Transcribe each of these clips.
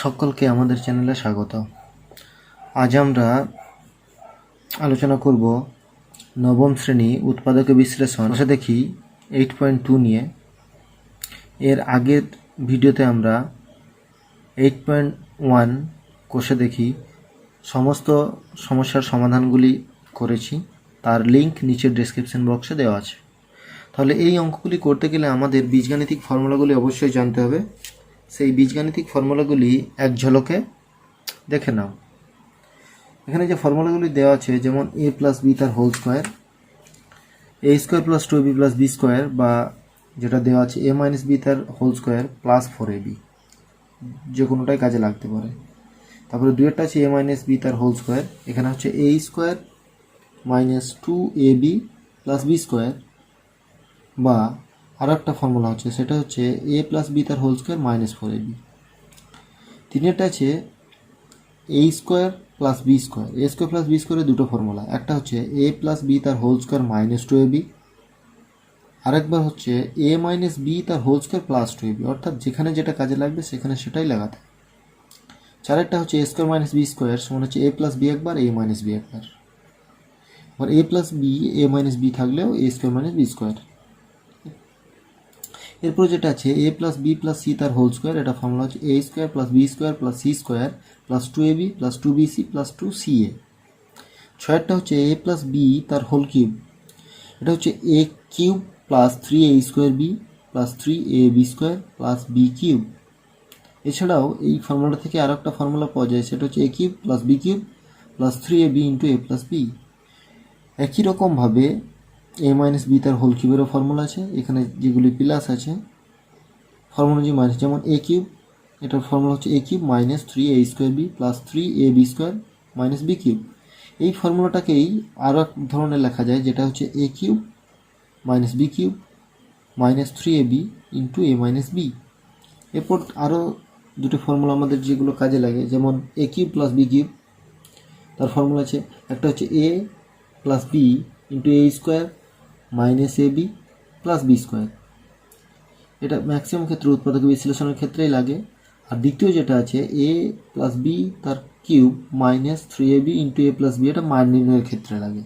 সকলকে আমাদের চ্যানেলে স্বাগত। আজ আমরা আলোচনা করব নবম শ্রেণী উৎপাদক বিশ্লেষণ বসে দেখি 8.2 নিয়ে। এর আগের ভিডিওতে আমরা 8.1 কোষে দেখি সমস্ত সমস্যার সমাধানগুলি করেছি, তার লিঙ্ক নিচের ডেসক্রিপশন বক্সে দেওয়া আছে। তাহলে এই অঙ্কগুলি করতে গেলে আমাদের বীজগাণিতিক ফর্মুলাগুলি অবশ্যই জানতে হবে। সেই বীজগাণিতিক ফর্মুলাগুলি এক ঝলকে দেখে নাও। এখানে যে ফর্মুলাগুলি দেওয়া আছে, যেমন a প্লাস বি তার whole square, A square plus 2ab plus B square, বা যেটা দেওয়া আছে a মাইনাস বি তার হোল স্কোয়ার প্লাস 4ab, যে কোনোটাই কাজে লাগতে পারে। তারপরে দুইটা আছে a মাইনাস বি তার হোল স্কোয়ার, এখানে হচ্ছে a square minus 2ab plus B square, বা আর একটা ফর্মুলা হচ্ছে সেটা হচ্ছে a প্লাস বি তার হোল স্কোয়ার মাইনাস 4ab। তিনটা আছে a square plus B square, A square plus B স্কোয়ারের দুটো ফর্মুলা, একটা হচ্ছে a প্লাস বি তার হোল স্কোয়ার মাইনাস 2ab, আরেকবার হচ্ছে a মাইনাস বি তার হোল স্কোয়ার প্লাস 2ab, অর্থাৎ যেখানে যেটা কাজে লাগবে সেখানে সেটাই লাগাতে। চারেরটা হচ্ছে a square minus B square সমান হচ্ছে a প্লাস বি একবার a মাইনাস বি একবার, আর a plus B a minus B থাকলেও a square minus B square. এরপর যেটা আছে a plus B plus C তার হোল স্কোয়ার, এটা ফর্মুলা হচ্ছে a square plus B square plus C square plus 2ab plus 2bc plus 2ca। ছয়েরটা হচ্ছে a plus B তার হোল কিউব, এটা হচ্ছে a cube plus 3a square B plus 3ab square plus B cube. এছাড়াও এই ফর্মুলাটা থেকে আরও একটা ফর্মুলা পাওয়া যায়, সেটা হচ্ছে a cube plus B cube plus 3ab into a plus B. একই রকমভাবে a মাইনাস বি তার হোল কিউবেরও ফর্মুলা আছে, এখানে যেগুলি প্লাস আছে ফর্মুলা যে মাইনাস, যেমন a কিউব, এটার ফর্মুলা হচ্ছে a cube minus 3a square B plus 3ab square minus B cube. এই ফর্মুলাটাকেই আরও এক ধরনের লেখা যায়, যেটা হচ্ছে a cube minus B cube minus 3ab into a minus B. এরপর আরও দুটো ফর্মুলা আমাদের যেগুলো কাজে লাগে, যেমন a cube plus B cube, তার ফর্মুলা আছে একটা হচ্ছে a plus B into a square minus ab plus B square. এটা ম্যাক্সিমাম ক্ষেত্রে উৎপাদক বিশ্লেষণের ক্ষেত্রেই লাগে। আর দ্বিতীয় যেটা আছে a প্লাস বি তার cube minus 3ab into a plus B, এটা মান নির্ণয়ের ক্ষেত্রে লাগে।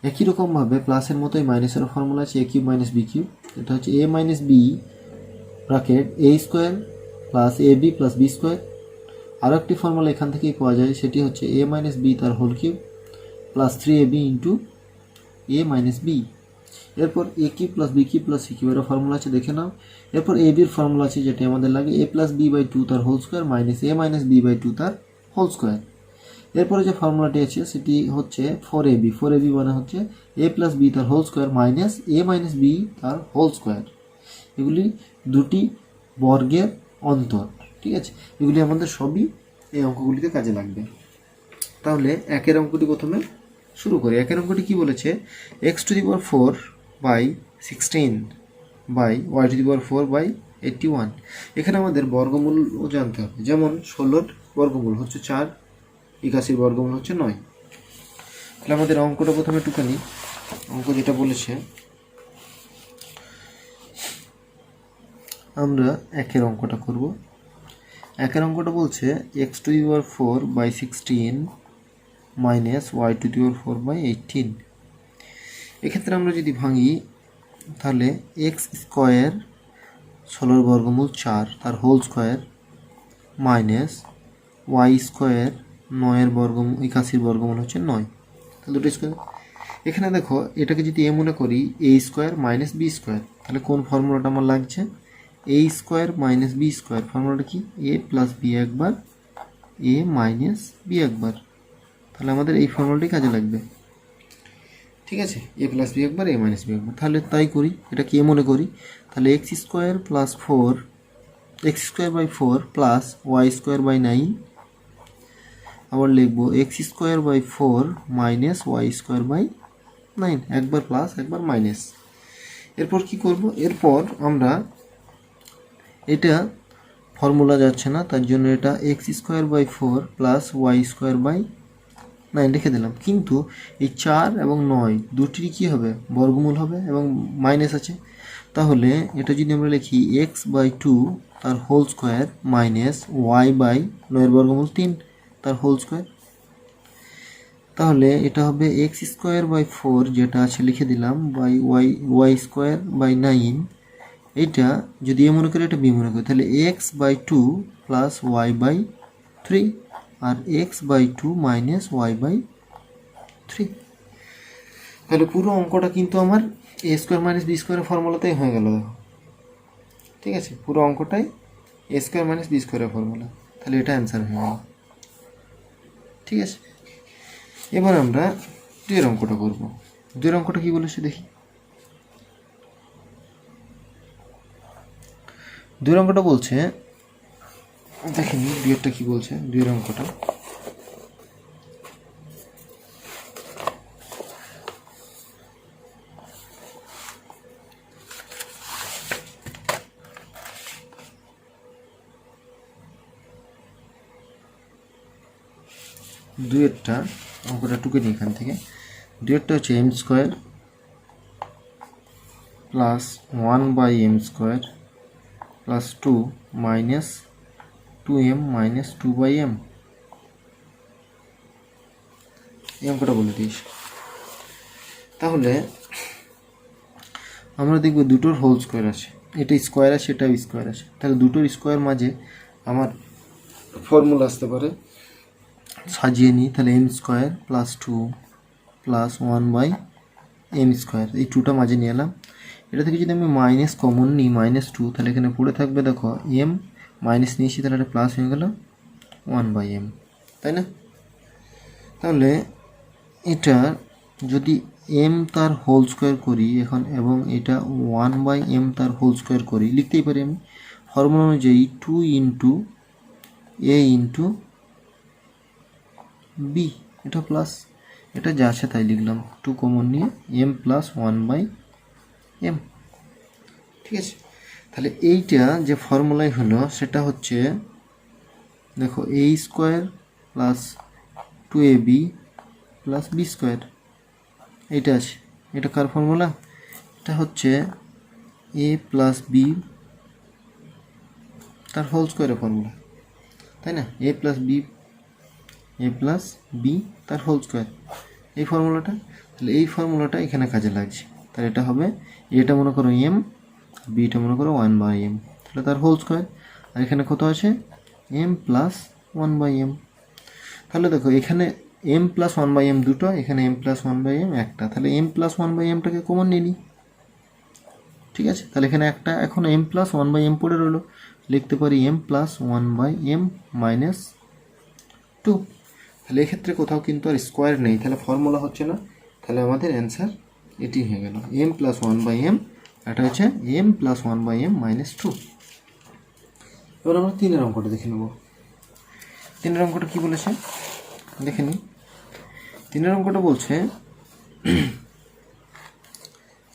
একই রকমভাবে প্লাসের মতোই মাইনাসের ফর্মুলা আছে a cube minus B cube, এটা হচ্ছে a minus B bracket a square plus ab plus B square. আরও একটি ফর্মুলা এখান থেকেই পাওয়া যায়, সেটি হচ্ছে a মাইনাস বি তার whole cube plus 3ab into a minus B. এরপর a cube plus B cube plus C কিউবের ফর্মুলা আছে, দেখে নাও। এরপর a বির ফর্মুলা আছে, যেটি আমাদের লাগে a প্লাস বি বাই 2 তার whole square minus a minus B by 2 তার হোল স্কোয়ার। এরপরে যে ফর্মুলাটি আছে সেটি হচ্ছে 4ab, 4ab মানে হচ্ছে a প্লাস বি তার whole square minus a minus B তার হোল স্কোয়ার। এগুলি দুটি বর্গের অন্তর, ঠিক আছে? এগুলি আমাদের সবই এই অঙ্কগুলিতে কাজে লাগবে। তাহলে একের অঙ্কটি প্রথমে শুরু করি। একের অঙ্কটি কি বলেছে, x to the power 4 by 16 by y to the power 4 by 81। এখানে আমাদের বর্গমূলও জানতে হবে, যেমন 16-র বর্গমূল হচ্ছে 4, 81-র বর্গমূল হচ্ছে 9। তাহলে আমাদের অঙ্কটা প্রথমে টুকানি। অঙ্ক যেটা বলেছে, আমরা একের অঙ্কটা করব। একের অঙ্কটা বলছে x to the power 4 by 16 minus y to the power 4 by 18। এক্ষেত্রে আমরা যদি ভাঙি, তাহলে x স্কোয়ার 16-র বর্গমূল 4 তার whole square minus y square 9-এর বর্গমূল 81-র বর্গমূল হচ্ছে 9। তাহলে দুটো স্কোয়ার। এখানে দেখো, এটাকে যদি a মনে করি a square minus B square, তাহলে কোন ফর্মুলাটা আমার লাগছে, a square minus B square. ফর্মুলাটা কি, a প্লাস বি একবার a মাইনাস বি একবার। তাহলে আমাদের এই ফর্মুলাটি কাজে লাগবে, ঠিক আছে? a প্লাস বি একবার a মাইনাস বি একবার। তাহলে তাই করি, এটা কি মনে করি, তাহলে x square plus 4, x square by 4 plus y square by 9, আবার লিখব x square by 4 minus y square by 9, একবার প্লাস একবার মাইনাস। এরপর কি করব, এরপর আমরা এটা ফর্মুলা যাচ্ছে না, তার জন্য এটা x square by 4 plus y square by 9 লিখে দিলাম। কিন্তু এই 4 এবং 9 দুটিরই কী হবে, বর্গমূল হবে এবং মাইনাস আছে। তাহলে এটা যদি আমরা লিখি x বাই 2 তার whole square minus Y by 9 বর্গমূল 3 তার হোল স্কোয়ার। তাহলে এটা হবে এক্স স্কোয়ার বাই 4 যেটা আছে লিখে দিলাম বাই ওয়াই স্কোয়ার বাই 9। এইটা যদি এ মনে করি এটা বি মনে করি, তাহলে X by 2 plus Y by 3 আর X by 2 minus Y by 3। তাহলে পুরো অঙ্কটা কিন্তু আমার এ স্কোয়ার মাইনাস বি স্কোয়ারের ফর্মুলাতেই হয়ে গেল। দেখো ঠিক আছে, পুরো অঙ্কটাই এ স্কোয়ার মাইনাস বি স্কোয়ারের ফর্মুলা। তাহলে এটা অ্যান্সার হয়ে গেল। ঠিক আছে, এবার আমরা দুইয়ের অঙ্কটা করব। দুইয়ের অঙ্কটা কি বলেছে দেখি। দুইয়ের অঙ্কটা বলছে, দেখিনি দুইয়েরটা কি বলছে। দুইয়ের অঙ্কটা দুইয়েরটা অঙ্কটা টুকে নিই এখান থেকে। দুইয়েরটা হচ্ছে M square plus 1 by M square plus 2 minus 2m minus 2 by M. এই অঙ্কটা বলে দিস। তাহলে আমরা দেখব দুটোর হোল স্কোয়ার আছে, এটা স্কোয়ার আছে এটাও স্কোয়ার আছে। তাহলে দুটোর স্কোয়ার মাঝে আমার ফর্মুলা আসতে পারে, সাজিয়ে নিই। তাহলে M square plus 2 plus 1 by M square, এই 2টা মাঝে নিয়ে এলাম। এটা থেকে যদি আমি মাইনাস কমন নিই -2, তাহলে এখানে পড়ে থাকবে দেখো এম, মাইনাস নিয়েছি তাহলে এটা প্লাস হয়ে গেল 1 বাই এম, তাই না? তাহলে এটা যদি এম তার হোল স্কোয়ার করি এখন, এবং এটা 1 বাই এম তার হোল স্কোয়ার করি, লিখতেই পারি আমি ফর্মুলা অনুযায়ী 2 ইন্টু এ ইন্টু বি, এটা প্লাস, এটা যা আছে তাই লিখলাম, 2 কমন নিয়ে এম প্লাস 1 বাই এম। ঠিক আছে, তাহলে এইটা যে ফর্মুলাই হলো সেটা হচ্ছে দেখো A square plus 2ab plus B square, এইটা আছে। এটা কার ফর্মুলা? এটা হচ্ছে এ প্লাস বি তার হোল স্কোয়ারের ফর্মুলা, তাই না? এ প্লাস বি তার হোল স্কোয়ার, এই ফর্মুলাটা। তাহলে এই ফর্মুলাটা এখানে কাজে লাগছে। তাহলে এটা হবে, এটা মনে করো এম, বিটা মনে করো 1 বাই এম, তাহলে তার হোল স্কোয়ার। আর এখানে কত আছে? M plus 1 by M. তাহলে দেখো এখানে এম প্লাস 1 বাই এম দুটো, এখানে এম প্লাস 1 বাই এম একটা, তাহলে এম প্লাস 1 বাই এমটাকে কমন নিয়ে নিই। ঠিক আছে, তাহলে এখানে একটা এখন এম প্লাস 1 বাই এম পড়ে রইলো, লিখতে পারি M plus 1 by M minus 2। তাহলে এক্ষেত্রে কোথাও কিন্তু আর স্কোয়ার নেই, তাহলে ফর্মুলা হচ্ছে না। তাহলে আমাদের অ্যান্সার এটি হয়ে গেল, এম প্লাস 1 বাই এম, এটা হচ্ছে M plus 1 by M minus 2। এবার আমরা 3-এর অঙ্কটা দেখে নেব। 3-এর অঙ্কটা কী বলেছে দেখে নিই। 3-এর অঙ্কটা বলছে,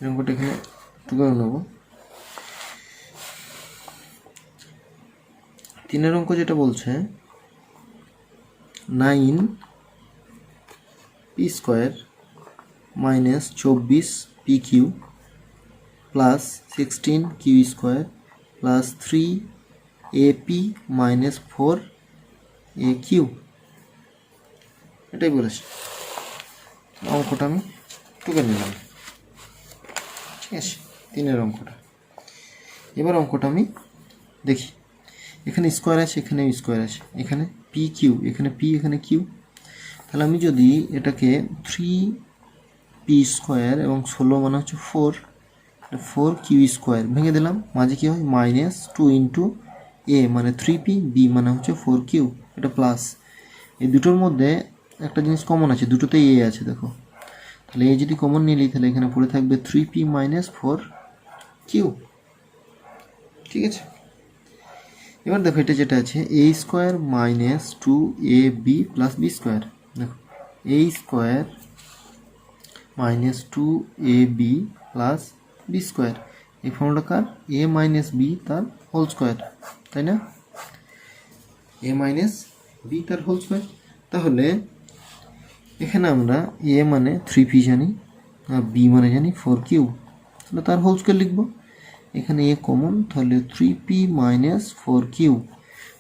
অঙ্কটা এখানে টুকে নেব। 3-এর অঙ্ক যেটা বলছে 9 P square minus 24 P Q plus 16 Q square plus 3 A P minus 4 A Q, এটাই বলেছে। অঙ্কটা আমি টুকে নিলাম। ঠিক আছে, 3-এর অঙ্কটা। এবার অঙ্কটা আমি দেখি, এখানে স্কোয়ার আছে, এখানে স্কোয়ার আছে, এখানে পি কিউ, এখানে পি, এখানে কিউ। তাহলে আমি যদি এটাকে 3 পি স্কোয়ার এবং 16 মানে হচ্ছে 4 কিউ স্কোয়ার ভেঙে দিলাম, মাঝে কী হয় মাইনাস 2 ইন্টু এ মানে 3p, বি মানে হচ্ছে 4 কিউ, এটা প্লাস। এই দুটোর মধ্যে একটা জিনিস কমন আছে, দুটোতেই এ আছে দেখো। তাহলে এ যদি কমন নিলি তাহলে এখানে পড়ে থাকবে 3p মাইনাস 4 কিউ। ঠিক আছে, এবার দেখো এটা যেটা আছে A square minus 2ab plus B square, দেখো A square minus 2ab plus B square, এই ফর্মুলা কার? এ মাইনাস বি তার হোল স্কোয়ার, তাই না? এ মাইনাস বি তার হোল স্কোয়ার। তাহলে এখানে আমরা এ মানে 3p জানি আর বি মানে জানি 4 কিউ, তাহলে তার হোল স্কোয়ার লিখব। এখানে এ কমন, তাহলে 3p মাইনাস 4q,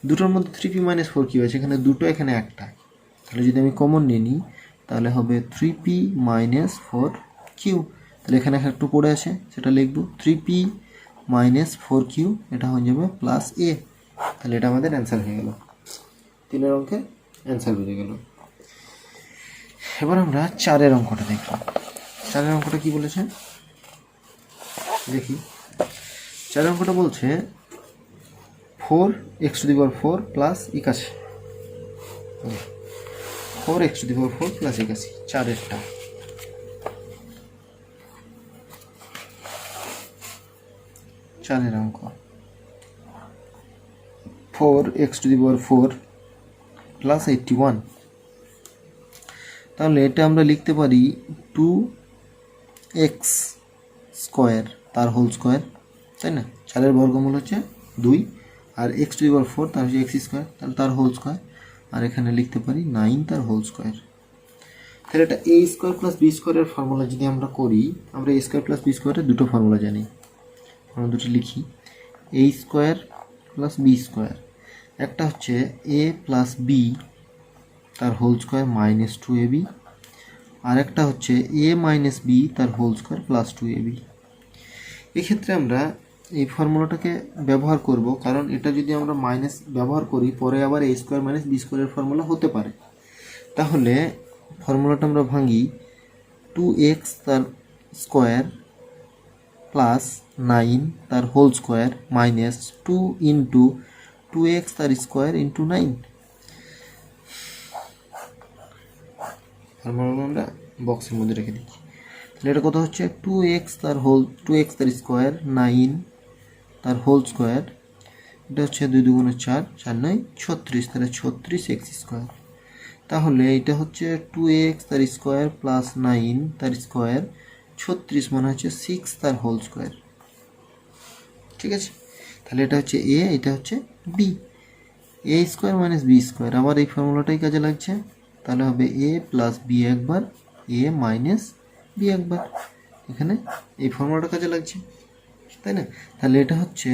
দুটোর মধ্যে 3p মাইনাস 4q আছে, এখানে দুটো এখানে একটা, তাহলে যদি আমি কমন নিয়ে নিই তাহলে হবে 3p মাইনাস 4q, তাহলে এখানে একটু পড়ে আছে সেটা লিখব, 3p মাইনাস 4q, এটা হয়ে যাবে প্লাস এ। তাহলে এটা আমাদের অ্যান্সার হয়ে গেল, 3 অঙ্কের অ্যান্সার বেরিয়ে গেল। এবার আমরা 4 অঙ্কটা দেখব। 4 অঙ্কটা কি বলেছে দেখি। 4 অঙ্কটা বলছে 4x⁴ প্লাস 81, 4x⁴ প্লাস 81, 4এরটা। 4 অঙ্ক 4x⁴ প্লাস 81, তাহলে এটা আমরা লিখতে পারি 2x² তার হোল স্কোয়ার, তাই না? 4 বর্গমূল হচ্ছে 2, আর x⁴ তার হচ্ছে x², তাহলে তার হোল স্কোয়ার, আর এখানে লিখতে পারি 9 তার হোল স্কোয়ার। তাহলে এটা a² প্লাস b² এর ফর্মুলা যদি আমরা করি, আমরা a² প্লাস b² এর দুটো ফর্মুলা জানি, আমরা দুটো লিখি, a² প্লাস b², একটা হচ্ছে a প্লাস b তার হোল স্কোয়ার মাইনাস 2ab, আর একটা হচ্ছে a মাইনাস b তার হোল স্কোয়ার প্লাস 2ab। এক্ষেত্রে আমরা এই ফর্মুলাটাকে ব্যবহার করব, কারণ এটা যদি আমরা মাইনাস ব্যবহার করি পরে আবার a² মাইনাস b² এর ফর্মুলা হতে পারে। তাহলে ফর্মুলাটা আমরা ভাঙি, 2x তার স্কোয়ার প্লাস 9 তার whole square minus 2 into 2x তার স্কোয়ার ইন্টু 9। ফর্মুলা আমরা বক্সের মধ্যে রেখে দিচ্ছি। তাহলে এটা কত হচ্ছে, 2x তার স্কোয়ার 9 তার হোল স্কোয়ার, এটা হচ্ছে 2 × 2 = 4, 4 × 9 = 36, তাহলে 36x²। তাহলে এটা হচ্ছে 2x তার স্কোয়ার প্লাস 9 তার স্কোয়ার, 36 মানে হচ্ছে 6 তার হোল স্কোয়ার। ঠিক আছে, তাহলে এটা হচ্ছে a, এটা হচ্ছে b, a² মাইনাস b², আবার এই ফর্মুলাটাই কাজে লাগছে, তাহলে হবে a প্লাস b একবার, a মাইনাস b একবার, এখানে এই ফর্মুলাটা কাজে লাগছে, তাই না? তাহলে এটা হচ্ছে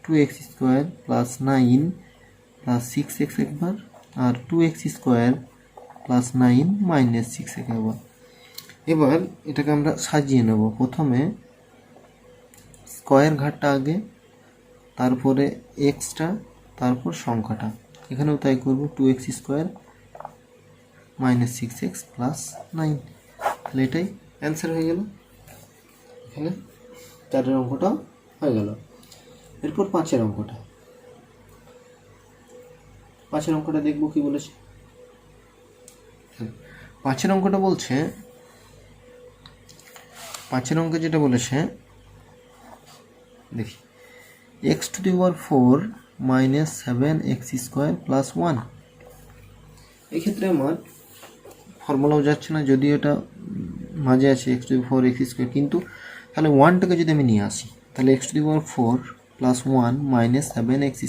2x² প্লাস 9 প্লাস 6x একবার, আর 2x² প্লাস 9 মাইনাস 6x একবার। এবার এটাকে আমরা সাজিয়ে নেব, প্রথমে স্কোয়ার ঘাটটা আগে, তারপরে এক্সটা, তারপর সংখ্যাটা, এখানেও তাই করব, 2x² মাইনাস 6x প্লাস 9, তাহলে এটাই অ্যান্সার হয়ে গেল। এখানে 4 অঙ্কটা হয়ে গেল। এরপর 5 অঙ্কটা, 5 অঙ্কটা দেখব কি বলেছে। 5 অঙ্কটা বলছে, 5 অঙ্কে যেটা বলেছে দেখি, x⁴ মাইনাস 7x² প্লাস 1। এক্ষেত্রে আমার ফর্মুলাও যাচ্ছে না, যদিও এটা মাঝে আছে x⁴ x², কিন্তু তাহলে 1টাকে যদি আমি নিয়ে আসি, তাহলে x⁴ প্লাস 1 মাইনাস 7x²,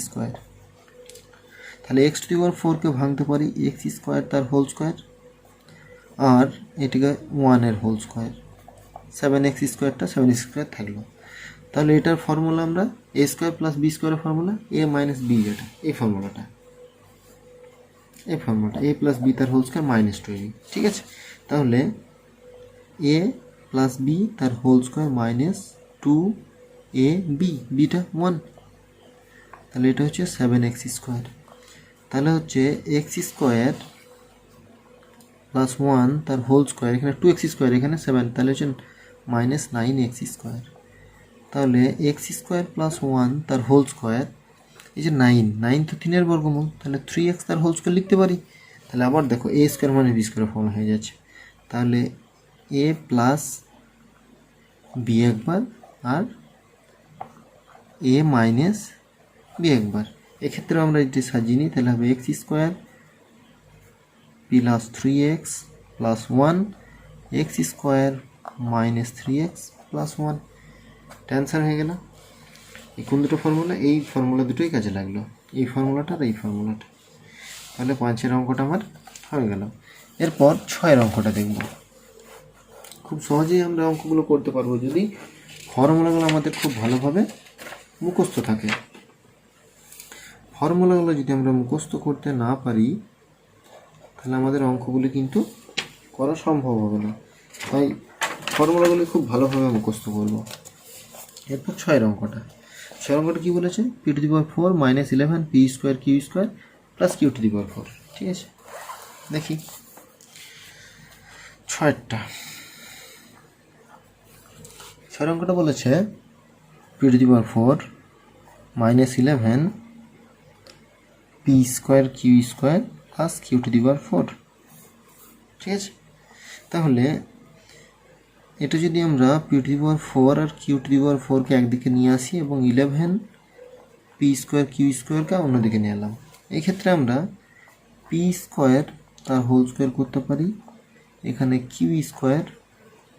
তাহলে x⁴কে ভাঙতে পারি x² তার হোল স্কোয়ার, আর এটিকে 1 এর হোল স্কোয়ার, 7x² 7x² থাকলো। তাহলে এটার ফর্মুলা আমরা a² plus b² formula, a minus b, এটা এই ফর্মুলাটা a প্লাস b তার হোল স্কোয়ার মাইনাস 2ab। ঠিক আছে, তাহলে a প্লাস b তার হোল স্কোয়ার মাইনাস 2ab, বিটা 1, তাহলে এটা হচ্ছে 7x²। তাহলে হচ্ছে x² প্লাস 1 তার হোল স্কোয়ার, এখানে 2x², এখানে 7, তাহলে হচ্ছে মাইনাস 9x²। তাহলে x² প্লাস 1 তার হোল স্কোয়ার, এই যে 9 তো 3 বর্গমূল, তাহলে 3x তার হোল স্কোয়ার লিখতে পারি। তাহলে আবার দেখো a² মানে b² ফর্মুলা হয়ে যাচ্ছে, তাহলে a প্লাস b একবার, আর a মাইনাস b একবার। এক্ষেত্রে আমরা এটি সাজিয়ে নিই, তাহলে হবে x² plus 3x plus 1, x² minus 3x plus 1, answer হয়ে গেল। এই কোন দুটো ফর্মুলা, এই ফর্মুলা দুটোই কাজে লাগলো, এই ফর্মুলাটা আর এই ফর্মুলাটা। তাহলে 5 অঙ্কটা আমার হয়ে গেল। এরপর 6 অঙ্কটা দেখব। খুব সহজেই আমরা অঙ্কগুলো করতে পারবো যদি ফর্মুলাগুলো আমাদের খুব ভালোভাবে মুখস্থ থাকে। ফর্মুলাগুলো যদি আমরা মুখস্থ করতে না পারি তাহলে আমাদের অঙ্কগুলি কিন্তু করা সম্ভব হবে না। তাই ফর্মুলাগুলি খুব ভালোভাবে মুখস্থ করব। এরপর 6 অঙ্কটা কী বলেছে? p⁴ - 11 p² q² plus q⁴। ঠিক আছে, দেখি 6টা। 6 অঙ্কটা বলেছে p⁴ - 11 p² q² plus q⁴। ঠিক আছে, তাহলে এটা যদি আমরা p⁴ আর q⁴কে একদিকে নিয়ে আসি এবং 11 p² q² অন্যদিকে নিয়ে এলাম, এই ক্ষেত্রে আমরা p² তার হোল স্কোয়ার করতে পারি, এখানে q²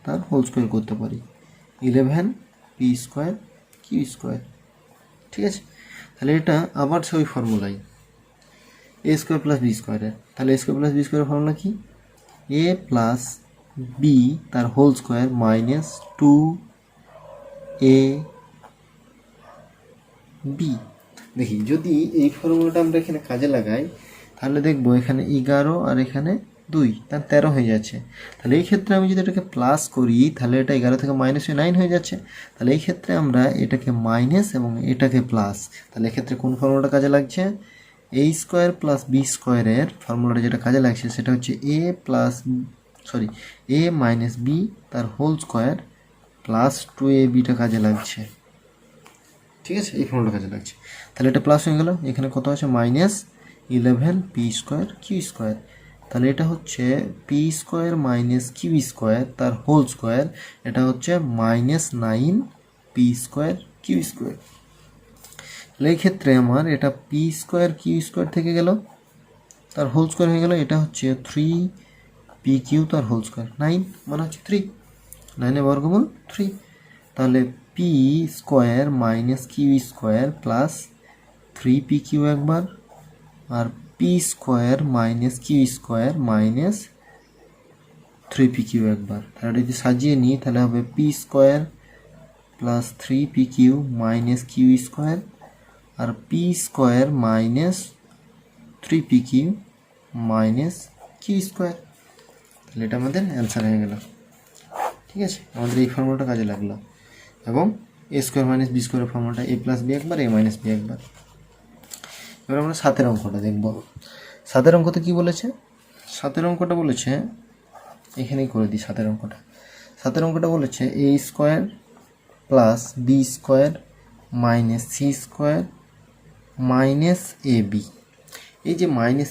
তার হোল স্কোয়ার করতে পারি, 11 p² q²। ঠিক আছে, তাহলে এটা আবার সেই ফর্মুলাই a² + b²। তাহলে a² + b² ফর্মুলা কি? a প্লাস বি তার হোল স্কোয়ার মাইনাস 2ab। দেখি যদি এই ফর্মুলাটা আমরা এখানে কাজে লাগাই তাহলে দেখবো এখানে 11 আর এখানে 2, তার 13 হয়ে যাচ্ছে। তাহলে এই ক্ষেত্রে আমি যদি এটাকে প্লাস করি তাহলে এটা 11 থেকে মাইনাস 9 হয়ে যাচ্ছে। তাহলে এই ক্ষেত্রে আমরা এটাকে মাইনাস এবং এটাকে প্লাস, তাহলে এক্ষেত্রে কোন ফর্মুলাটা কাজে লাগছে? a² + b² এর ফর্মুলাটা যেটা কাজে লাগছে সেটা হচ্ছে a - b তার হোল স্কোয়ার প্লাস 2ab কাজে লাগছে। ঠিক আছে, এই ফর্মুলাটা কাজে লাগছে। তাহলে এটা প্লাস হয়ে গেল, এখানে কত আছে? -11 p² q²। তাহলে এটা হচ্ছে p² - q² তার হোল স্কোয়ার, এটা হচ্ছে -9 p² q²। তাহলে এই ক্ষেত্রে আমার এটা p² q² থেকে গেল, তার হোল স্কোয়ার হয়ে গেল, এটা হচ্ছে 3pq তার হোল স্কোয়ার, 9 মানে হচ্ছে 3, 9 এর বর্গমূল 3। তাহলে p² - q² প্লাস 3pq একবার, আর p² - q² মাইনাস 3pq একবার। তাহলে যদি সাজিয়ে নিই তাহলে হবে p² plus 3pq minus q² আর p² minus 3pq minus q²। তাহলে এটা আমাদের অ্যান্সার হয়ে গেল। ঠিক আছে, আমাদের এই ফর্মুলাটা কাজে লাগলো। এবং a² - b² ফর্মুলাটা a + b একবার, a - b একবার। এবার আমরা 7 অঙ্কটা দেখব। 7 অঙ্কতে কি বলেছে? 7 অঙ্কটা বলেছে, এখানেই করে দিই 7 অঙ্কটা। 7 অঙ্কটা বলেছে a² plus b² minus c² minus ab। এই যে মাইনাস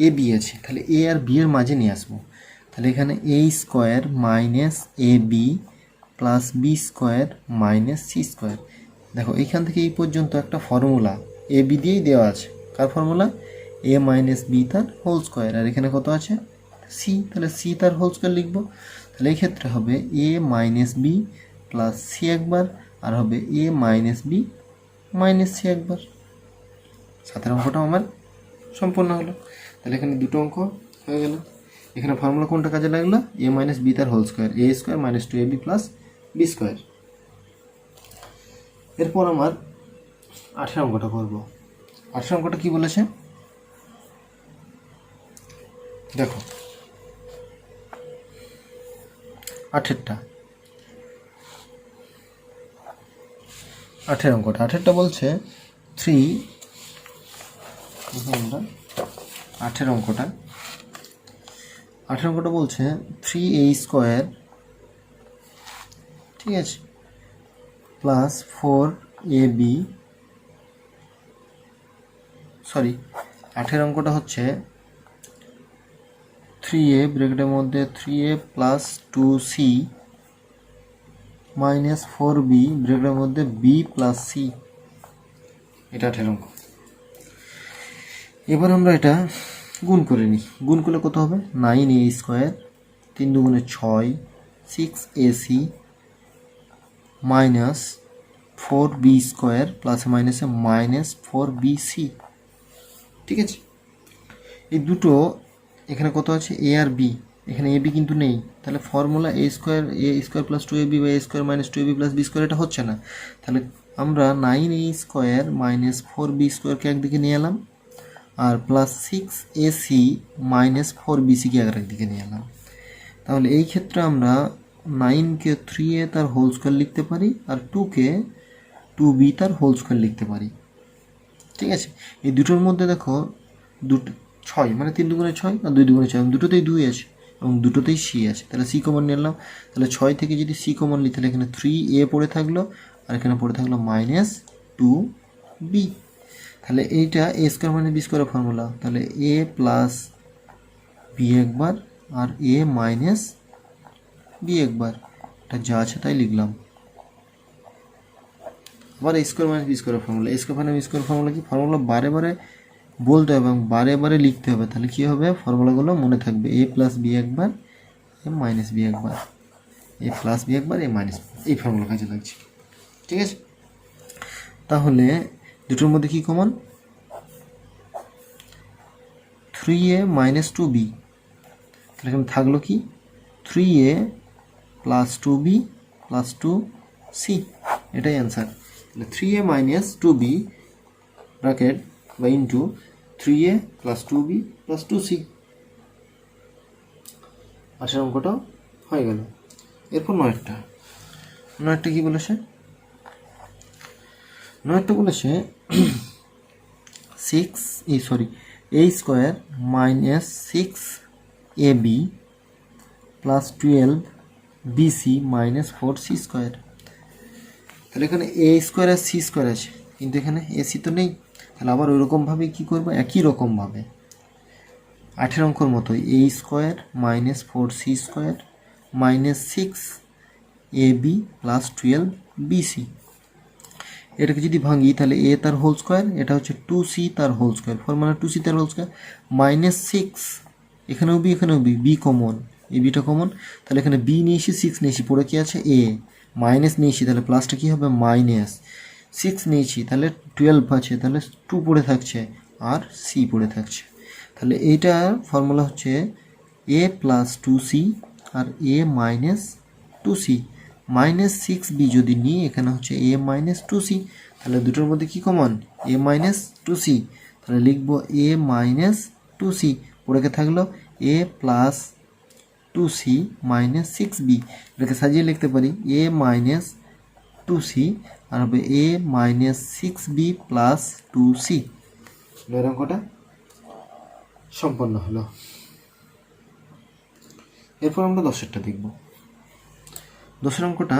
ab আছে, তাহলে a আর b এর মাঝে নিয়ে আসবো। তাহলে এখানে a² minus ab plus b² minus c²। দেখো এইখান থেকে এই পর্যন্ত একটা ফর্মুলা ab দিয়েই দেওয়া আছে। কার ফর্মুলা? a - b তার হোল স্কোয়ার, আর এখানে কত আছে? c, তাহলে c তার হোল স্কোয়ার লিখবো। তাহলে এই ক্ষেত্রে হবে a - b প্লাস c একবার, আর হবে a - b মাইনাস c একবার। 7 অঙ্কটা আমার সম্পূর্ণ হলো। তাহলে এখানে দুটো অঙ্ক হয়ে গেল। এখানে ফর্মুলা কোনটা কাজে লাগলো? a - b তার whole square, a² - 2ab plus b²। এরপর আমার 8 অঙ্কটা করব। 8 অঙ্কটা কি বলেছে দেখো, 8 অঙ্কটা 8টা বলছে 3 আমরা 8 অঙ্কটা বলছে 3a², ঠিক আছে, প্লাস 4ab, সরি 8 অঙ্কটা হচ্ছে 3a ব্র্যাকেটের মধ্যে 3a plus 2c minus 4b ব্র্যাকেটের মধ্যে b প্লাস c। এটা 8 অঙ্ক। এবার আমরা এটা গুণ করে নিই। গুণ করলে কত হবে? 9a² 3 দুগুণে 6 6ac মাইনাস 4b² প্লাসে মাইনাসে মাইনাস 4bc। ঠিক আছে, এই দুটো এখানে কত আছে? a আর b, এখানে এ বি কিন্তু নেই, তাহলে formula A square plus two A B বা এ square minus two A B plus B square এটা হচ্ছে না। তাহলে আমরা 9a² মাইনাস 4b স্কোয়ারকে একদিকে নিয়ে এলাম, আর প্লাস 6ac মাইনাস 4bcকে একদিকে নিয়ে এলাম। তাহলে এই ক্ষেত্রে আমরা 9কে 3a তার হোল স্কোয়ার লিখতে পারি, আর 2কে 2b তার হোল স্কোয়ার লিখতে পারি। ঠিক আছে, এই দুটোর মধ্যে দেখো দুটো 6, মানে 3 দুগুণে 6 আর 2 দুগুণে 6, দুটোতেই 2 আছে এবং দুটোতেই সি আছে। তাহলে সি কমন নিলাম, তাহলে 6 থেকে যদি সি কমন নিই তাহলে এখানে 3a পড়ে থাকলো, আর এখানে পড়ে থাকলো মাইনাস 2b। তাহলে এইটা এ স্কোয়ার মানে বি স্কোয়ারের ফর্মুলা, তাহলে এ প্লাস বি একবার আর এ মাইনাস বি একবার, এটা যা আছে তাই লিখলাম। আবার এ স্কোয়ার মাইনাস বি স্কোয়ারের ফর্মুলা, এ স্কোয়ার মানে বি স্কোয়ার ফর্মুলা কি, ফর্মুলা বারে বারে বলতে হবে এবং বারে বারে লিখতে হবে, তাহলে কী হবে ফর্মুলাগুলো মনে থাকবে। এ প্লাস বি একবার, এ মাইনাস বি একবার, এ প্লাস বি একবার, এ মাইনাস, এই ফর্মুলা কাজে লাগছে। ঠিক আছে, তাহলে দুটোর মধ্যে কি কমন, 3a মাইনাস 2b, তাহলে এখানে থাকলো কি 3a plus 2b plus 2c, এটাই অ্যান্সার। তাহলে 3a মাইনাস 2b ব্র্যাকেট বা into 3a plus 2b plus 2c, 8 অঙ্কটাও হয়ে গেল। এরপর নয়েরটা কি বলেছে, নয়েরটা বলেছে a square minus 6ab plus 12bc minus 4c square. তাহলে এখানে A square R C square আছে, কিন্তু এখানে এসি তো নেই, তাহলে আবার ওইরকমভাবে কী করবো, একই রকমভাবে 8 অঙ্কর মতোই A square minus 4c square minus 6ab plus 12bc। এটাকে যদি ভাঙি তাহলে এ তার হোল স্কোয়ার, এটা হচ্ছে 2c তার হোল স্কোয়ার, ফর্মুলা 2c তার হোল স্কোয়ার মাইনাস 6, এখানেও বি বি কমন, এই বিটা কমন, তাহলে এখানে বি নিয়েছি 6 নিয়েছি, পড়ে কি আছে এ, মাইনাস নিয়েছি তাহলে প্লাসটা কী হবে মাইনাস, 6 নিয়েছি তাহলে 12 আছে, তাহলে 2 পড়ে থাকছে আর সি পড়ে থাকছে। তাহলে এইটার ফর্মুলা হচ্ছে A plus 2c R A minus 2c, minus 6b যদি নিই এখানে হচ্ছে এ মাইনাস 2c, তাহলে দুটোর মধ্যে কী কমন এ মাইনাস 2c, তাহলে লিখবো এ মাইনাস 2c, পড়ে থাকলো এ প্লাস 2c মাইনাস 6b, এটাকে সাজিয়ে লিখতে পারি এ মাইনাস 2c আর হবে A minus 6b plus 2c। এর অঙ্কটা সম্পন্ন হলো। এরপর আমরা 10এরটা দেখব। 10এর অঙ্কটা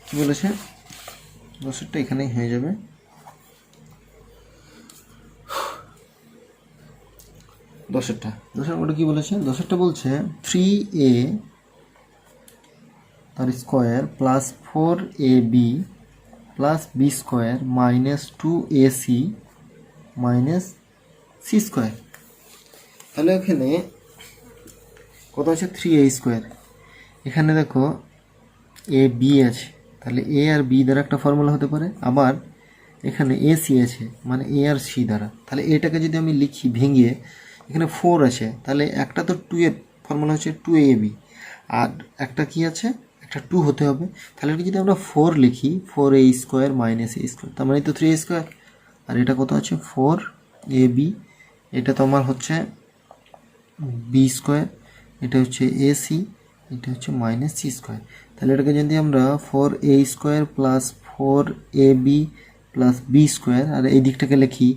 কি বলেছে, 10এরটা এখানেই হয়ে যাবে। 10এর অঙ্কটা কি বলেছে, 10এরটা বলছে 3a তার square plus 4ab plus B square minus 2ac minus C square. তাহলে এখানে কত আছে 3a স্কোয়ার, এখানে দেখো এ বি আছে, তাহলে এ আর বি দ্বারা একটা ফর্মুলা হতে পারে, আবার এখানে এ সি আছে মানে এ আর সি দ্বারা। তাহলে এটাকে যদি আমি লিখি ভেঙে, এখানে 4 আছে, তাহলে একটা তো 2 এর ফর্মুলা হচ্ছে 2ab, আর একটা কি আছে একটা 2 হতে হবে, তাহলে এটা যদি আমরা 4 লিখি 4a square minus a square, তার মানে তো 3a স্কোয়ার, আর এটা কত আছে 4ab, এটা তো আমার হচ্ছে বি স্কোয়ার, এটা হচ্ছে এসি, এটা হচ্ছে মাইনাস সি স্কোয়ার। তাহলে এটাকে যদি আমরা 4a square plus 4ab plus B square, আর এই দিকটাকে লিখি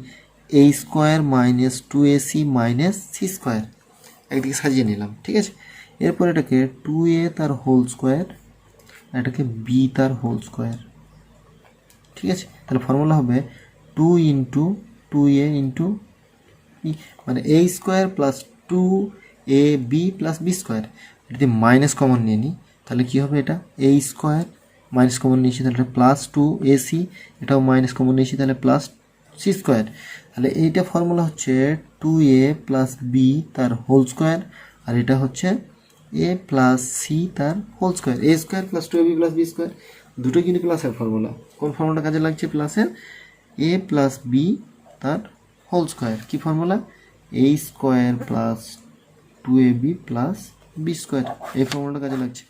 a square minus 2ac minus C square, একদিকে সাজিয়ে নিলাম। ঠিক আছে, এরপর এটাকে 2a তার হোল স্কোয়ার, এটাকে বি তার হোল স্কোয়ার। ঠিক আছে, তাহলে ফর্মুলা হবে 2 ইন্টু 2a ইন্টু বি, মানে a square plus 2ab plus B square. এটা যদি মাইনাস কমন নিয়ে নিই তাহলে কী হবে, এটা a স্কোয়ার মাইনাস কমন নিয়েছি তাহলে প্লাস 2ac, এটাও মাইনাস কমন নিয়েছি তাহলে প্লাস সি স্কোয়ার। তাহলে এইটা ফর্মুলা হচ্ছে 2a প্লাস বি তার হোল স্কোয়ার, আর এটা হচ্ছে এ প্লাস সি তার whole square, A square plus 2ab plus B square, দুটো কিন্তু প্লাসের ফর্মুলা। কোন ফর্মুলাটা কাজে লাগছে, প্লাসের, এ প্লাস বি তার হোল স্কোয়ার। কী formula, A square plus 2ab plus B square. এই ফর্মুলাটা কাজে লাগছে,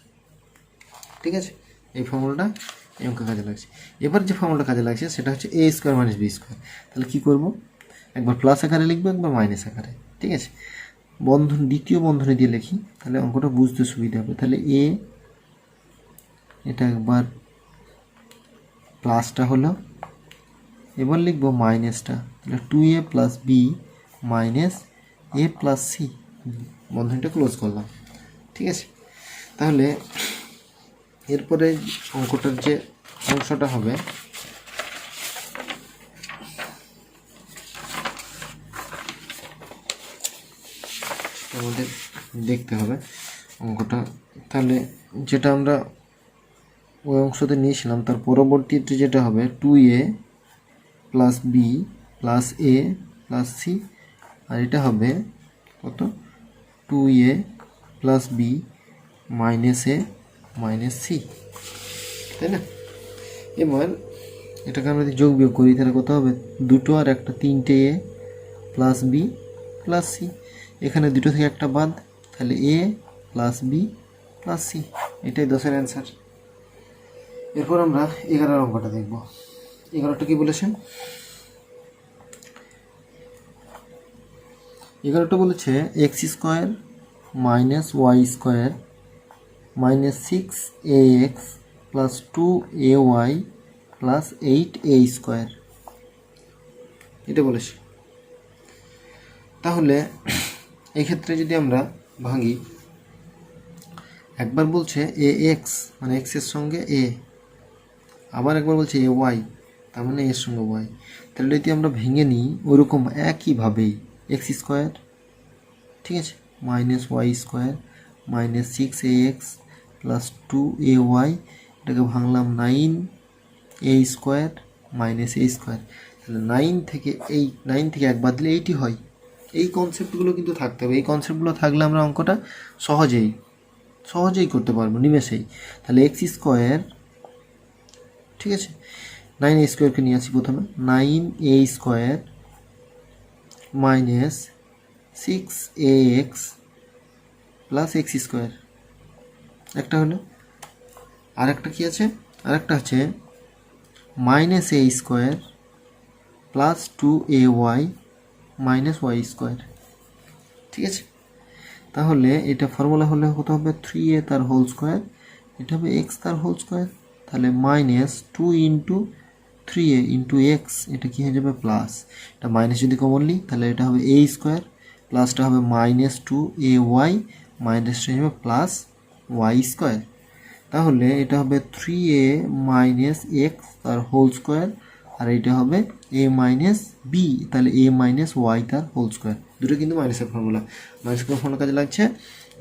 ঠিক আছে, এই ফর্মুলাটা এই অঙ্কে কাজে লাগছে। এবার যে ফর্মুলাটা কাজে লাগছে সেটা হচ্ছে A square minus B square. তাহলে কী করবো, একবার প্লাস আকারে লিখবো, একবার মাইনাস আকারে, ঠিক আছে। বন্ধন দ্বিতীয় বন্ধনী দিয়ে লিখি, তাহলে অঙ্কটা বুঝতে সুবিধা হবে। তাহলে এ, এটা একবার প্লাসটা হলো, এবার লিখবো মাইনাসটা, তাহলে 2a plus B minus A plus C, বন্ধনীটা close করলাম, ঠিক আছে। তাহলে এরপরে অঙ্কটার যে অংশটা হবে, আমাদের দেখতে হবে অঙ্কটা। তাহলে যেটা আমরা ওই অংশতে নিয়েছিলাম তার পরবর্তীতে যেটা হবে 2a plus B plus A plus C, আর এটা হবে কত, 2a প্লাস বি মাইনাস এ মাইনাস সি, তাই না। এবার এটাকে আমরা যদি যোগ বিয়োগ করি তাহলে কত হবে, দুটো আর একটা, 3টে এ প্লাস বি প্লাস সি, এখানে দুটো থেকে একটা বাদ, তাহলে a plus B plus C, এটাই 10-এর অ্যান্সার। এরপর আমরা 11 অঙ্কটা দেখব। 11টা কি বলেছেন, 11টা বলেছে X square minus Y square minus 6ax plus 2ay plus 8a square, এটা বলেছে। তাহলে এক্ষেত্রে যদি আমরা ভাঙি, একবার বলছে এ এক্স মানে এক্সের সঙ্গে এ, আবার একবার বলছে এ ওয়াই তার মানে এর সঙ্গে ওয়াই। তাহলে যদি আমরা ভেঙে নিই ওরকম একইভাবেই এক্স স্কোয়ার, ঠিক আছে, minus Y square minus 6ax plus 2ay, এটাকে ভাঙলাম 9a square minus A square. তাহলে 9 থেকে একবার দিলে 80 হয়। এই কনসেপ্টগুলো কিন্তু থাকতে হবে, এই কনসেপ্টগুলো থাকলে আমরা অঙ্কটা সহজেই করতে পারবো নিমেষেই। তাহলে এক্স স্কোয়ার, ঠিক আছে, 9a স্কোয়ারকে নিয়ে আসি প্রথমে, 9a square minus 6ax plus X square, একটা হলো। আরেকটা কি আছে, আরেকটা আছে minus A square plus 2ay minus Y square, ঠিক আছে। তাহলে এটা ফর্মুলা হলে কত হবে, 3a তার হোল স্কোয়ার, এটা হবে এক্স তার হোল স্কোয়ার, তাহলে minus 2 into 3a into x, এটা কী হয়ে যাবে প্লাস, এটা মাইনাস যদি কমন নিই তাহলে এটা হবে এ স্কোয়ার, প্লাসটা হবে মাইনাস 2ay, মাইনাসটা হয়ে যাবে প্লাস ওয়াই স্কোয়ার। তাহলে এটা হবে 3a মাইনাস এক্স তার হোল স্কোয়ার, আর এটা হবে এ মাইনাস বি, তাহলে এ মাইনাস ওয়াই তার হোল স্কোয়ার। দুটো কিন্তু মাইনাসের ফর্মুলা, মাইনাসের ফর্মুলা কাজে লাগছে।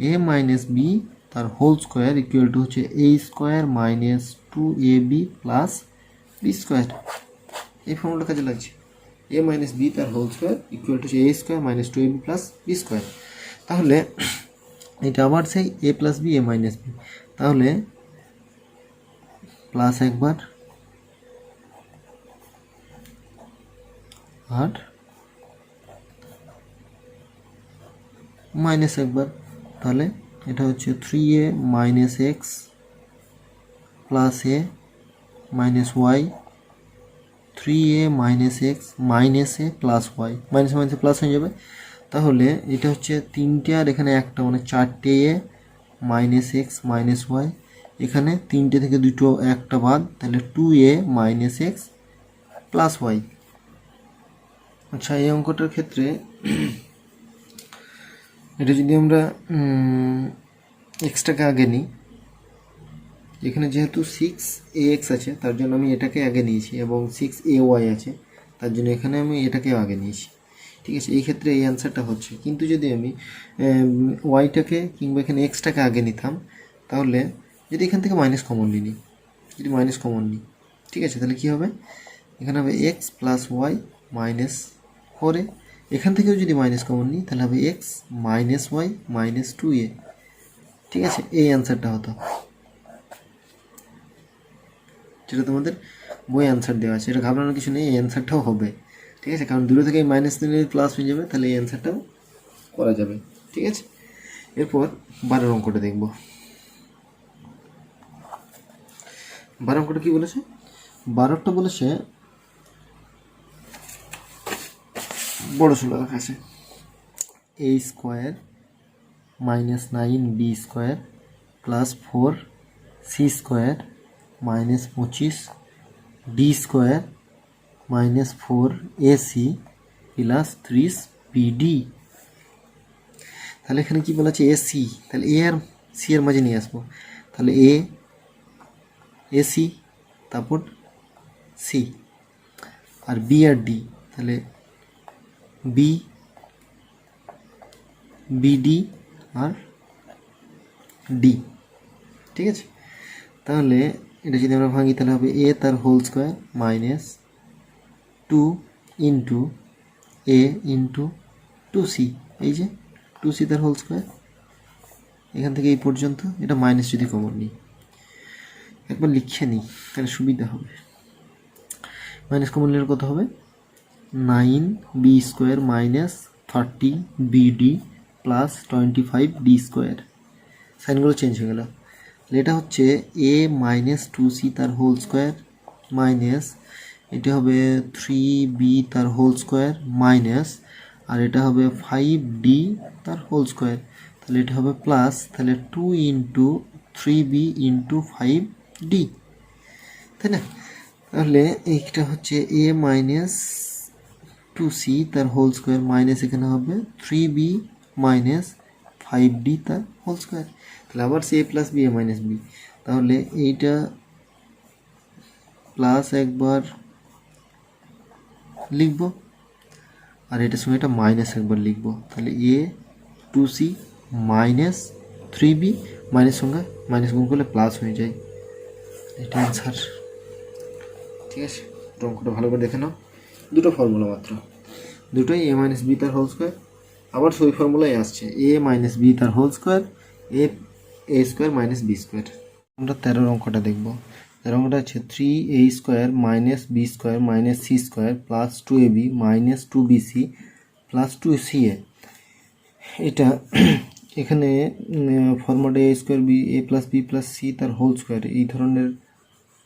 এ মাইনাস বি তার হোল স্কোয়ার ইকুয়াল টু হচ্ছে A square minus 2ab plus B square, এই ফর্মুলা কাজে লাগছে। এ মাইনাস বি তার হোল স্কোয়ার ইকুয়াল টু হচ্ছে A square minus 2ab plus B square. তাহলে এটা আবার সেই এ plus B A minus B, তাহলে প্লাস একবার আর মাইনাস একবার, তাহলে এটা হচ্ছে 3a minus X plus A minus Y, 3a minus X minus A plus Y, minus মাইনাসে প্লাস হয়ে যাবে। তাহলে এটা হচ্ছে 3টে আর এখানে একটা, মানে 4টে এ মাইনাস এক্স মাইনাস ওয়াই, এখানে 3টে থেকে দুটো একটা বাদ, তাহলে 2a minus X plus Y. আচ্ছা, এই অঙ্কটার ক্ষেত্রে এটা যদি আমরা এক্সটাকে আগে নিই, এখানে যেহেতু 6ax আছে তার জন্য আমি এটাকে আগে নিয়েছি, এবং 6ay আছে তার জন্য এখানে আমি এটাকেও আগে নিয়েছি, ঠিক আছে। এই ক্ষেত্রে এই অ্যান্সারটা হচ্ছে। কিন্তু যদি আমি ওয়াইটাকে কিংবা এখানে এক্সটাকে আগে নিতাম, তাহলে যদি এখান থেকে মাইনাস কমন নিই, যদি মাইনাস কমন নিই, ঠিক আছে, তাহলে কী হবে, এখানে হবে x plus Y minus 4a, এখান থেকেও যদি মাইনাস কমন নিই তাহলে হবে x minus Y minus 2a, ঠিক আছে। এই অ্যান্সারটা হতো, যেটা তোমাদের বই অ্যান্সার দেওয়া আছে, এটা ঘাবড়ানোর কিছু নেই, এই অ্যান্সারটাও হবে, ঠিক আছে, কারণ দুটো থেকে মাইনাস নিলে প্লাস হয়ে যাবে, তাহলে এই অ্যান্সারটাও করা যাবে, ঠিক আছে। এরপর 12 অঙ্কটা দেখব। 12 অঙ্কটা কি বলেছে? 12টা বলেছে বড় ষোলো লেখা আছে a square minus 9b square plus 4c square minus 25d square minus 4ac plus 30bd। তাহলে এখানে কি বলা আছে এসি, তাহলে এ আর সি এর মাঝে নিয়ে আসবো। তাহলে এসি তারপর সি আর বি আর ডি, তাহলে বিডি আর ডি। ঠিক আছে, তাহলে এটা যদি আমরা ভাঙি তাহলে হবে এ তার হোল স্কোয়ার মাইনাস 2 ইন্টু এ ইন্টু 2c, এই যে 2c তার হোল স্কোয়ার এখান থেকে এই পর্যন্ত। এটা মাইনাস যদি কমন নিই, একবার লিখে নিই তাহলে সুবিধা হবে। মাইনাস কমন নিলে কত হবে 9b square minus 30bd plus 25d square. সাইনগুলো চেঞ্জ হয়ে গেল। এটা হচ্ছে এ মাইনাস 2c তার হোল স্কোয়ার মাইনাস এটা হবে 3b তার হোল স্কোয়ার মাইনাস আর এটা হবে 5d তার হোল স্কোয়ার, তাহলে এটা হবে প্লাস, তাহলে 2 ইন্টু 3b ইন্টু 5d, তাই না? তাহলে এইটা হচ্ছে এ মাইনাস 2c তার হোল স্কোয়ার মাইনাস এখানে হবে 3b মাইনাস 5d তার হোল স্কোয়ার, তাহলে আবার C A plus B A minus B, তাহলে এইটা প্লাস একবার লিখব আর এটার সঙ্গে এটা মাইনাস একবার লিখব, তাহলে এ 2c মাইনাস 3b মাইনাস সঙ্গে মাইনাস গুণ করলে প্লাস হয়ে যায়, এটা অ্যান্সার। ঠিক আছে, অঙ্কটা ভালো করে দেখে নাও। দুটো ফর্মুলা মাত্র, দুটোই এ মাইনাস বি তার হোল স্কোয়ার, আবার সেই ফর্মুলাই আসছে এ মাইনাস বি তার whole square A square minus B square. আমরা 13 অঙ্কটা দেখব। 13 অঙ্কটা আছে 3a square minus B square minus C square plus 2ab minus 2bc plus 2ca। এটা এখানে ফর্মুলাটা A square B A plus B plus C তার হোল স্কোয়ার এই ধরনের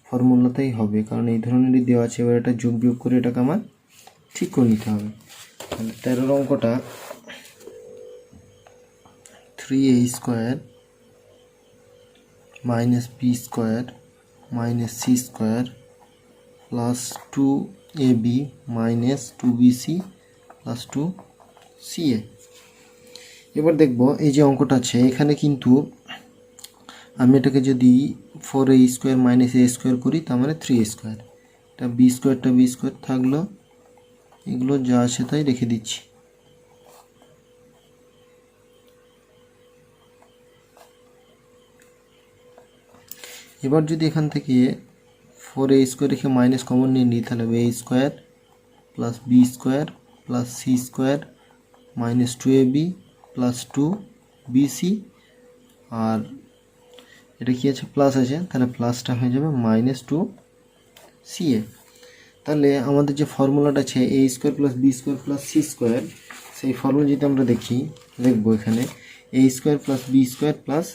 ফর্মুলাতেই হবে, কারণ এই ধরনেরই দেওয়া আছে। এবার এটা যোগ বিয়োগ করে এটাকে আমার ঠিক করে নিতে হবে। তাহলে 13 অঙ্কটা 3a square minus B square minus C square plus 2ab minus 2bc plus 2ca। এবার দেখব এই যে অঙ্কটা আছে এখানে কিন্তু আমি এটাকে যদি 4a square minus A square করি তার মানে 3a স্কোয়ার, এটা বি স্কোয়ারটা বি স্কোয়ার থাকলো, এগুলো যা আছে তাই রেখে দিচ্ছি। এবার যদি এখান থেকে 4a স্কোয়ার রেখে মাইনাস কমন নিয়ে নিই তাহলে a square plus B square plus C square minus 2ab plus 2bc, আর এটা কি আছে প্লাস আছে, তাহলে প্লাসটা হয়ে যাবে মাইনাস 2ca। তাহলে আমাদের যে ফর্মুলাটা আছে A square plus B square plus C square, সেই ফর্মুলা যদি আমরা দেখব এখানে A square plus B square plus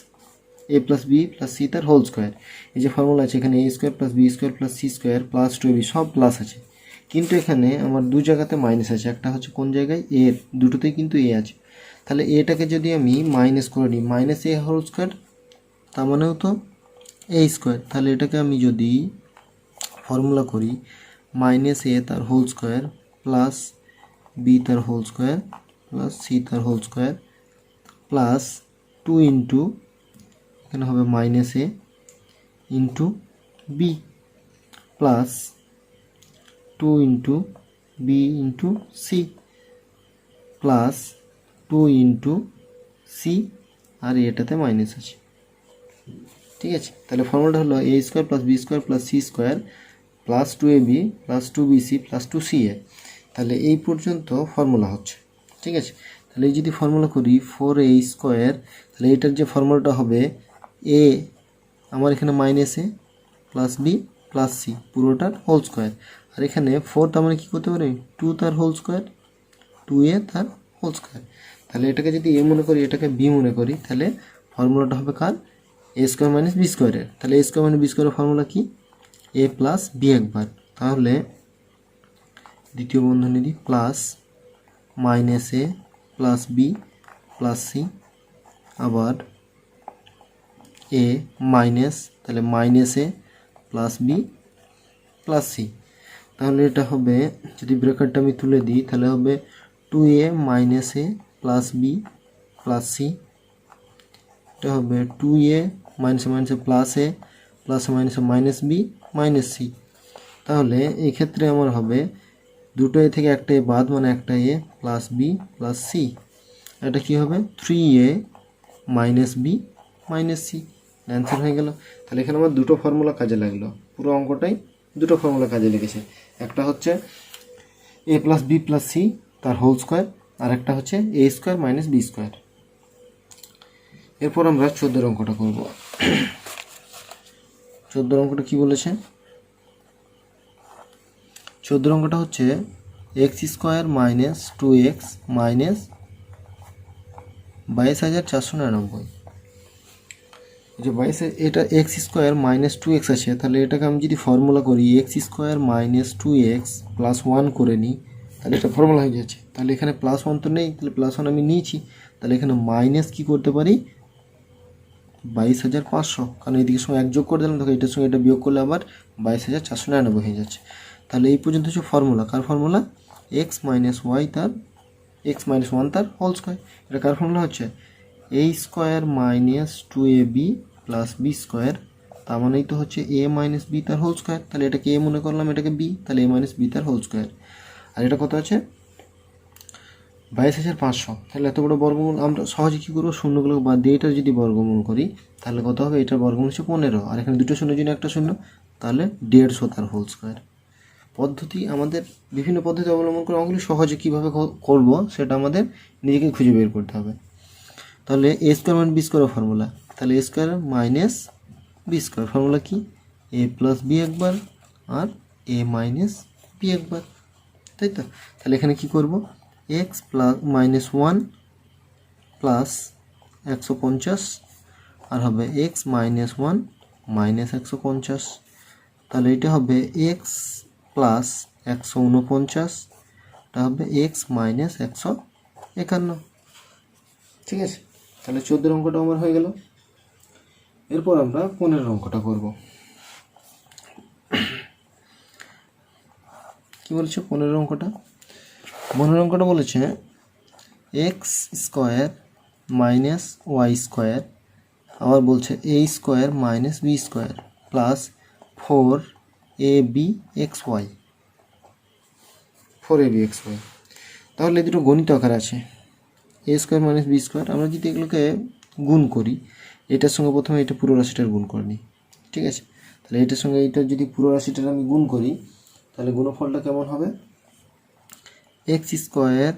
A plus B plus C তার হোল স্কোয়ার, এই যে ফর্মুলা আছে এখানে A square plus B square plus C square plus 2ab সব প্লাস আছে, কিন্তু এখানে আমার দু জায়গাতে মাইনাস আছে। একটা হচ্ছে কোন জায়গায় এ, দুটোতেই কিন্তু এ আছে। তাহলে এটাকে যদি আমি মাইনাস করে নিই মাইনাস এ হোল স্কোয়ার তার মানেও তো এ স্কোয়ার, তাহলে এটাকে আমি যদি ফর্মুলা করি মাইনাস এ তার হোল স্কোয়ার প্লাস বি তার হোল স্কোয়ার প্লাস সি তার হোল স্কোয়ার প্লাস 2 ইন্টু এখানে হবে minus A into B plus 2 into B into C plus 2 into C আর এটাতে মাইনাস আছে। ঠিক আছে, তাহলে ফর্মুলাটা হলো A square plus B square plus C square plus 2ab plus 2bc plus 2ca। তাহলে এই পর্যন্ত ফর্মুলা হচ্ছে। ঠিক আছে, তাহলে এই যদি ফর্মুলা করি 4a স্কোয়ার, তাহলে এটার যে ফর্মুলাটা হবে এ আমার এখানে minus A plus B plus C পুরোটার হোল স্কোয়ার, আর এখানে 4 তার মানে কী করতে পারি 2 তার হোল স্কোয়ার 2a তার হোল স্কোয়ার, তাহলে এটাকে যদি এ মনে করি, এটাকে বি মনে করি, তাহলে ফর্মুলাটা হবে কার? এ স্কোয়ার মাইনাস বি স্কোয়ারের। তাহলে এ স্কোয়ার মাইনাস বি স্কোয়ারের ফর্মুলা কি? এ প্লাস বি একবার। তাহলে দ্বিতীয় বন্ধনী plus minus A plus B plus C, আবার এ মাইনাস, তাহলে minus A plus B plus C. তাহলে এটা হবে, যদি ব্র্যাকেটটা আমি তুলে দিই, তাহলে হবে 2a minus A plus B plus C. এটা হবে 2a মাইনাসে মাইনাসে প্লাস এ প্লাসে মাইনাসে মাইনাস বি মাইনাস সি। তাহলে এই ক্ষেত্রে আমার হবে দুটো এ থেকে একটা এ বাদ, মানে একটা A plus B plus C. এটা কি হবে? 3a minus B minus C. Answer হয়ে গেল। তাহলে এখানে আমার দুটো ফর্মুলা কাজে লাগলো, পুরো অঙ্কটাই দুটো ফর্মুলা কাজে লেগেছে। একটা হচ্ছে A plus B plus C তার হোল স্কোয়ার, আর একটা হচ্ছে A square minus B square. এরপর আমরা 14 অঙ্কটা করব। 14 অঙ্কটা কি বলেছে? 14 অঙ্কটা হচ্ছে x square minus 2x minus 22,499। যে 22, এটা এক্স স্কোয়ার মাইনাস 2x আছে, তাহলে এটাকে আমি যদি ফর্মুলা করি x square minus 2x plus 1 করে নিই, তাহলে এটা ফর্মুলা হয়ে যাচ্ছে। তাহলে এখানে প্লাস 1 তো নেই, তাহলে প্লাস 1 আমি নিয়েছি, তাহলে এখানে মাইনাস কি করতে পারি? 22,500, কারণ এইদিকে সঙ্গে এক যোগ করে দিলাম, তখন এটার সঙ্গে এটা বিয়োগ করলে আবার 22,499 হয়ে যাচ্ছে। তাহলে এই পর্যন্ত হচ্ছে ফর্মুলা। কার ফর্মুলা? এক্স মাইনাস ওয়াই তার এক্স মাইনাস 1 তার হোল স্কোয়ার। এটা কার ফর্মুলা হচ্ছে? A square minus 2ab plus B square, তার মানেই তো হচ্ছে এ মাইনাস বি তার হোল স্কোয়ার। তাহলে এটাকে এ মনে করলাম, এটাকে বি, তাহলে এ মাইনাস বি তার হোল স্কোয়ার। আর এটা কত আছে? 22,500। তাহলে এত বড় বর্গমূল আমরা সহজে কী করবো? শূন্যগুলো বাদ দিয়ে এটার যদি বর্গমূল করি, তাহলে কত হবে? এটার বর্গমূল হচ্ছে 15, আর এখানে দুটো শূন্যের জন্য একটা শূন্য, তাহলে 150 তার হোল স্কোয়ার। পদ্ধতি আমাদের বিভিন্ন পদ্ধতি অবলম্বন করে অঙ্কগুলি সহজে কীভাবে করব সেটা আমাদের নিজেকে খুঁজে বের করতে হবে। তাহলে A square minus B square formula, তাহলে A square minus B square formula কি? এ প্লাস বি একবার আর এ মাইনাস বি একবার, তাই তো? তাহলে এখানে কি করব? এক্স প্লাস মাইনাস 1 প্লাস 150, আর হবে এক্স মাইনাস 1 মাইনাস 150। তাহলে এটা হবে এক্স প্লাস 149, এটা হবে এক্স মাইনাস 151। ঠিক আছে, তাহলে 14 অঙ্কটা আমার হয়ে গেল। এরপর আমরা 15 অঙ্কটা করব। কি বলছে 15 অঙ্কটা? 15 অঙ্কটা বলেছে X square minus Y square, আবার বলছে A square minus B square plus 4ab xy, 4ab xy। তাহলে দুটো গণিত আকার আছে, A square minus B square. আমরা যদি এগুলোকে গুণ করি, এটার সঙ্গে প্রথমে এটা পুরো রাশিটার গুণ করে নিই, ঠিক আছে? তাহলে এটার সঙ্গে এটা যদি পুরো রাশিটার আমি গুণ করি, তাহলে গুণফলটা কেমন হবে? এক্স স্কোয়ার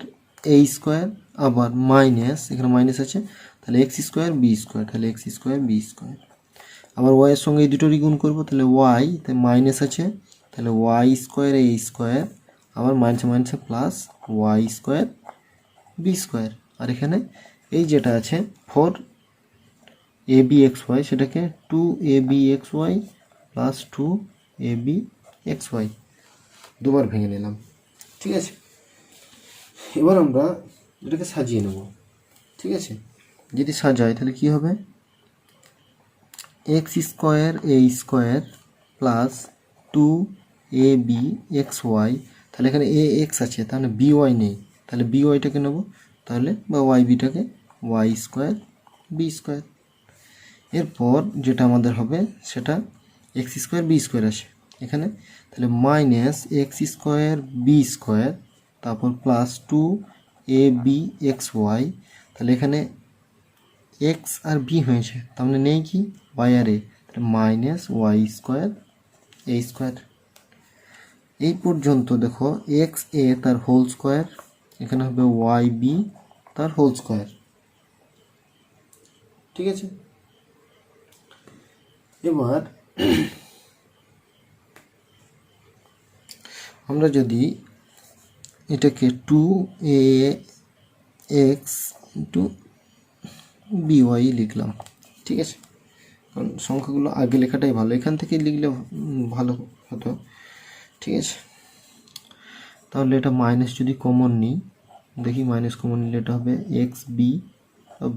এ স্কোয়ার, আবার মাইনাস, এখানে মাইনাস আছে, তাহলে এক্স স্কোয়ার বি স্কোয়ার, তাহলে এক্স স্কোয়ার বি স্কোয়ার। আবার ওয়াইয়ের সঙ্গে এই দুটোরই গুণ করবো, তাহলে ওয়াই, তাই মাইনাস আছে, তাহলে ওয়াই স্কোয়ার এ স্কোয়ার, আবার মাইনাসে মাইনাসে plus Y square B square. আর এখানে এই যেটা আছে 4ab xy, সেটাকে 2ab xy plus 2ab xy দুবার ভেঙে নিলাম, ঠিক আছে? এবার আমরা এটাকে সাজিয়ে নেব, ঠিক আছে? যদি সাজাই তাহলে কি হবে? X square A square plus 2ab xy, তাহলে এখানে এ এক্স আছে, তাহলে বি ওয়াই নেই, তাহলে বি ওয়াইটাকে নেব, তাহলে বা ওয়াই বিটাকে ওয়াই স্কোয়ার বি স্কোয়ার। এরপর যেটা আমাদের হবে সেটা এক্স স্কোয়ার বি স্কোয়ার আছে এখানে, তাহলে minus X square B square, তারপর প্লাস 2ab xy, তাহলে এখানে এক্স আর বি হয়েছে, তার মানে নেই কি? ওয়াই আর এ, তাহলে minus Y square A square. এই পর্যন্ত দেখো এক্স এ তার হোল স্কোয়ার, এখানে হবে ওয়াই বি তার হোল স্কোয়ার, ঠিক আছে? এবার আমরা যদি এটাকে 2a x ইন্টু বিওয়াই লিখলাম। ঠিক আছে, কারণ সংখ্যাগুলো আগে লেখাটাই ভালো, এখান থেকে লিখলে ভালো হতো। ঠিক আছে, তাহলে এটা মাইনাস যদি কমন নিই, দেখি মাইনাস কমন নিলে এটা হবে এক্স বি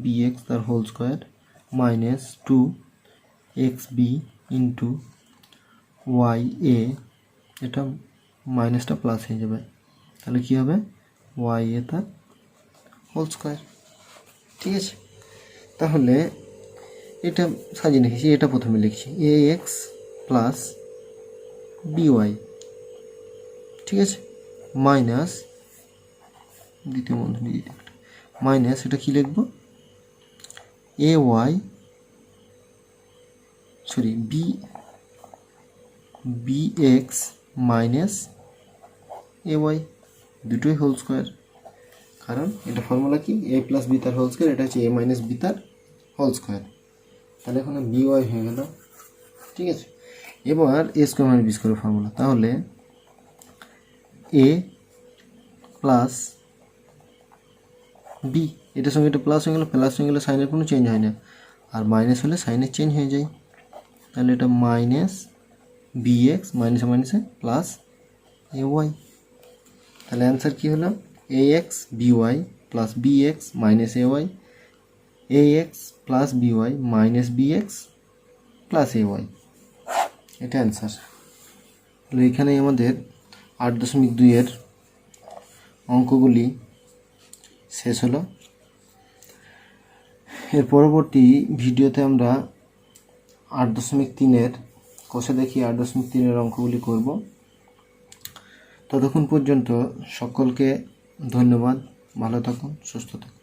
বি এক্স তার whole square minus 2xb into y a, এটা মাইনাসটা প্লাস হয়ে যাবে, তাহলে কী হবে ওয়াই এ তার হোল স্কোয়ার। ঠিক আছে, তাহলে এটা সাজিয়ে লিখেছি, এটা প্রথমে লিখছি এ এক্স প্লাস বিওয়াই। ঠিক আছে, মাইনাস দ্বিতীয় বন্ধনী মাইনাস এটা কী লিখব a y sorry b x minus a y, দুটোই হোল স্কোয়ার, কারণ এটা ফর্মুলা কি এ প্লাস বি তার হোল স্কোয়ার, এটা হচ্ছে এ মাইনাস বি তার হোল স্কোয়ার, তাহলে এখানে বি ওয়াই হয়ে গেল। ঠিক আছে, এবার a square minus B square formula, তাহলে এ প্লাস বি, এটার সঙ্গে এটা প্লাস হয়ে গেলো, প্লাস হয়ে গেলে সাইনের কোনো চেঞ্জ হয় না, আর মাইনাস হলে সাইনের চেঞ্জ হয়ে যায়, তাহলে এটা মাইনাস বি এক্স মাইনাসে মাইনাসে প্লাস এ ওয়াই, তাহলে অ্যান্সার কী হলো a x b y plus b x minus a y, a x plus b y minus b x plus a y, এটা অ্যান্সার। তাহলে এখানে আমাদের 8.2 অঙ্কগুলি শেষ হলো। এর পরবর্তী ভিডিওতে আমরা 8.3 কষে দেখি 8.3 অঙ্কগুলি করব। ততক্ষণ পর্যন্ত সকলকে ধন্যবাদ, ভালো থাকুন, সুস্থ থাকুন।